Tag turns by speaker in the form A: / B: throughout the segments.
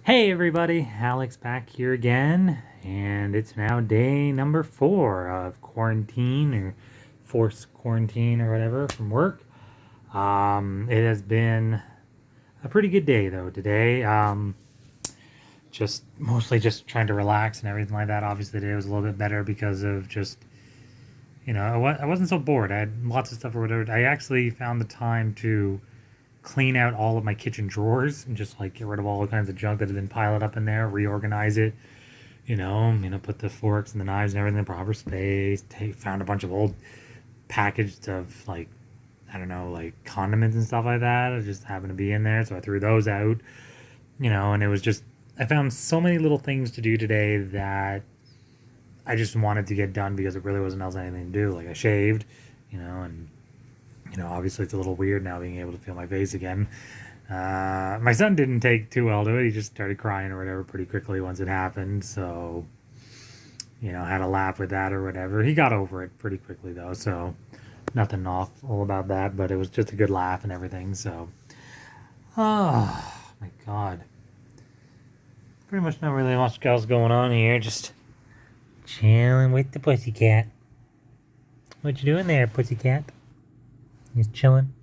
A: Hey everybody, Alex back here again, and it's now day number 4 of quarantine or forced quarantine or whatever from work. It has been a pretty good day though today. Just mostly just trying to relax and everything like that. Obviously today was a little bit better because of just, I wasn't so bored. I had lots of stuff or whatever. I actually found the time to clean out all of my kitchen drawers and just like get rid of all kinds of junk that had been piled up in there, reorganize it, put the forks and the knives and everything in the proper space. Found a bunch of old packaged of like, I don't know, like condiments and stuff like that. It just happened to be in there, so I threw those out. And it was just I found so many little things to do today that I just wanted to get done because it really wasn't else anything to do. Like I shaved, and obviously it's a little weird now being able to feel my face again. My son didn't take too well to it. He just started crying or whatever pretty quickly once it happened. So, had a laugh with that or whatever. He got over it pretty quickly though. So, nothing awful about that, but it was just a good laugh and everything. So, oh my God. Pretty much not really much else going on here. Just chilling with the pussycat. What you doing there, pussycat? He's chilling.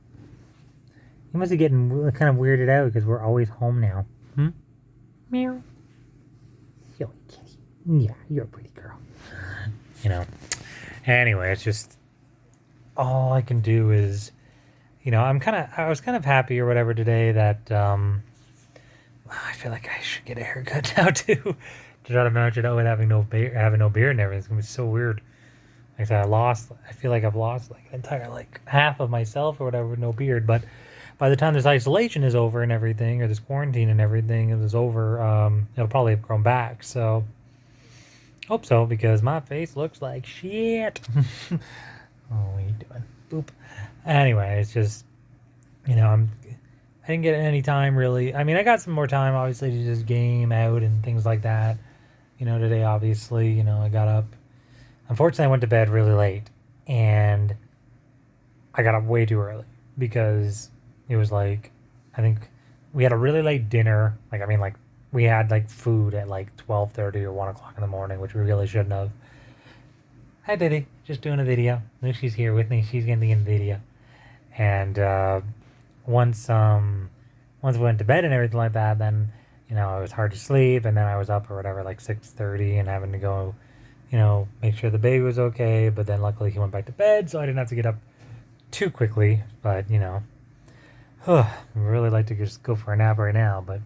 A: He must be getting kind of weirded out because we're always home now. Meow. Silly kitty. Yeah, you're a pretty girl. Anyway, it's just all I can do is, I was kind of happy or whatever today that I feel like I should get a haircut now too. To try to match it out with having no beard and everything. It's gonna be so weird. Like I said, I feel like I've lost like an entire like half of myself or whatever with no beard. But by the time this isolation is over and everything, or this quarantine and everything is over, it'll probably have grown back. So hope so, because my face looks like shit. Oh, what are you doing? Boop. Anyway, it's just, I didn't get any time really. I mean, I got some more time obviously to just game out and things like that. Today obviously, I got up. Unfortunately, I went to bed really late, and I got up way too early because it was like, I think we had a really late dinner. Like we had like food at like 12:30 or 1 o'clock in the morning, which we really shouldn't have. Hi, Diddy, just doing a video. She's here with me. She's getting the video, and once once we went to bed and everything like that, then it was hard to sleep, and then I was up or whatever like 6:30 and having to go make sure the baby was okay. But then luckily he went back to bed, so I didn't have to get up too quickly. But I really like to just go for a nap right now. But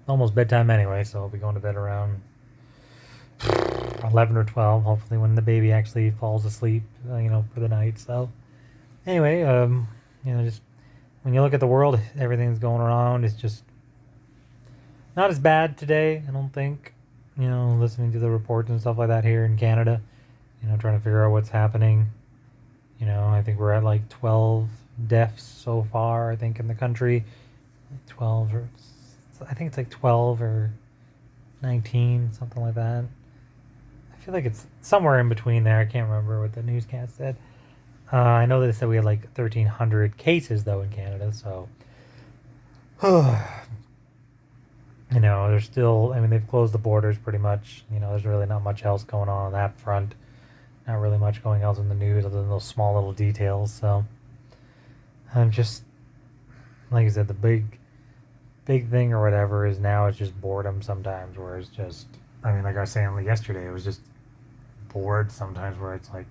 A: almost bedtime anyway, so I'll be going to bed around 11 or 12. Hopefully, when the baby actually falls asleep, for the night. So anyway, just when you look at the world, everything's going around. It's just not as bad today, I don't think. Listening to the reports and stuff like that here in Canada, trying to figure out what's happening. I think we're at like 12 deaths so far, I think, in the country. 12 or I think it's like 12 or 19, something like that. I feel like it's somewhere in between there. I can't remember what the newscast said. I know they said we had like 1,300 cases though in Canada, so there's still, I mean, they've closed the borders pretty much. There's really not much else going on that front. Not really much going else in the news other than those small little details. So I'm just, like I said, the big thing or whatever is now it's just boredom sometimes, where it's just, I mean, like I was saying yesterday, it was just bored sometimes, where it's like,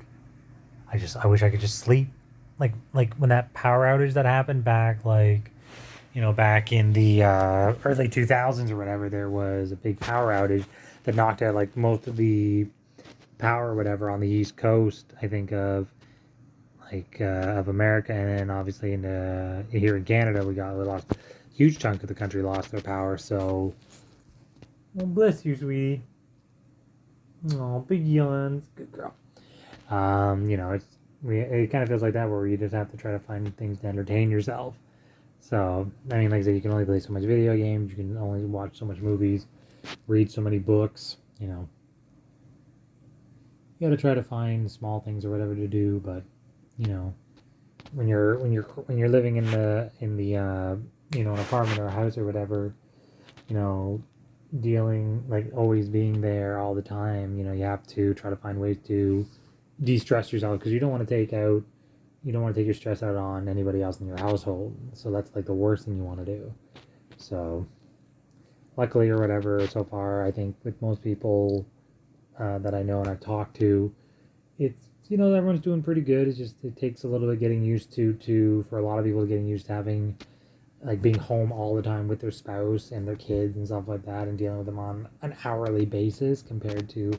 A: I wish I could just sleep. Like when that power outage that happened back, like, back in the early 2000s or whatever, there was a big power outage that knocked out like most of the power or whatever on the East Coast, I think of America, and then obviously here in Canada, we lost a huge chunk of the country lost their power. So, well, bless you, sweetie. Oh, big yawns, good girl. It kind of feels like that, where you just have to try to find things to entertain yourself. So, I mean, like I said, you can only play so much video games, you can only watch so much movies, read so many books, You gotta try to find small things or whatever to do, but, when you're living in the an apartment or a house or whatever, you know, dealing, like always being there all the time. You know, you have to try to find ways to de-stress yourself because you don't want to take your stress out on anybody else in your household. So that's like the worst thing you want to do. So luckily or whatever, so far, I think with most people that I know and I've talked to, it's, everyone's doing pretty good. It's just, it takes a little bit getting used to for a lot of people getting used to having, like, being home all the time with their spouse and their kids and stuff like that, and dealing with them on an hourly basis compared to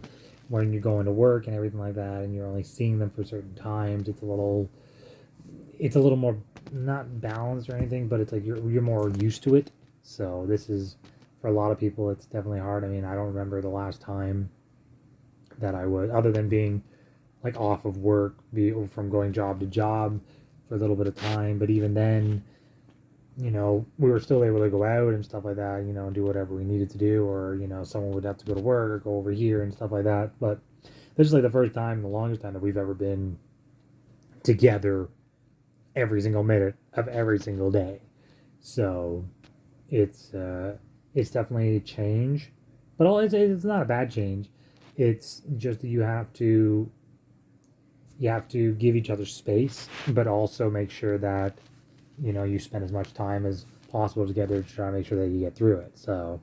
A: when you're going to work and everything like that, and you're only seeing them for certain times. It's a little more not balanced or anything, but it's like you're more used to it. So this is, for a lot of people, it's definitely hard. I mean, I don't remember the last time that I was, other than being like off of work, from going job to job for a little bit of time. But even then, we were still able to go out and stuff like that, and do whatever we needed to do, or, someone would have to go to work or go over here and stuff like that. But this is like the first time, the longest time that we've ever been together every single minute of every single day. So it's definitely a change, but it's not a bad change. It's just that you have to give each other space, but also make sure that you spend as much time as possible together to try to make sure that you get through it. So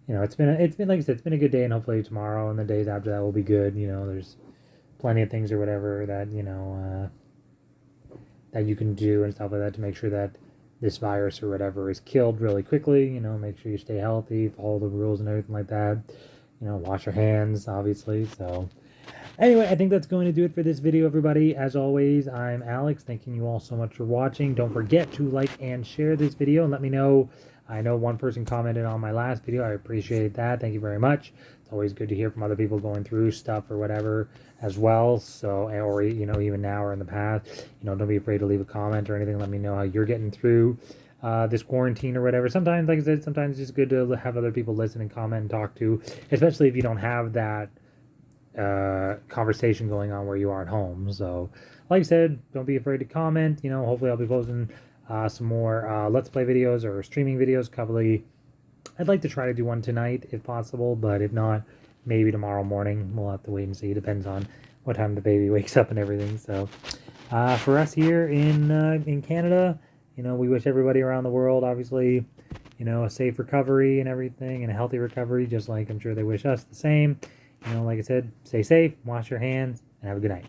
A: it's been like I said, it's been a good day, and hopefully tomorrow and the days after that will be good. There's plenty of things or whatever that that you can do and stuff like that to make sure that this virus or whatever is killed really quickly. Make sure you stay healthy, follow the rules and everything like that. Wash your hands, obviously. So anyway, I think that's going to do it for this video, everybody. As always, I'm Alex. Thanking you all so much for watching. Don't forget to like and share this video and let me know. I know one person commented on my last video. I appreciate that. Thank you very much. It's always good to hear from other people going through stuff or whatever as well. So, or, even now or in the past, don't be afraid to leave a comment or anything. Let me know how you're getting through this quarantine or whatever. Sometimes, like I said, sometimes it's good to have other people listen and comment and talk to, especially if you don't have that conversation going on where you are at home. So like I said, don't be afraid to comment. Hopefully I'll be posting some more let's play videos or streaming videos. Probably I'd like to try to do one tonight if possible, but if not, maybe tomorrow morning. We'll have to wait and see. Depends on what time the baby wakes up and everything. So for us here in Canada, we wish everybody around the world, obviously, a safe recovery and everything, and a healthy recovery, just like I'm sure they wish us the same. Like I said, stay safe, wash your hands, and have a good night.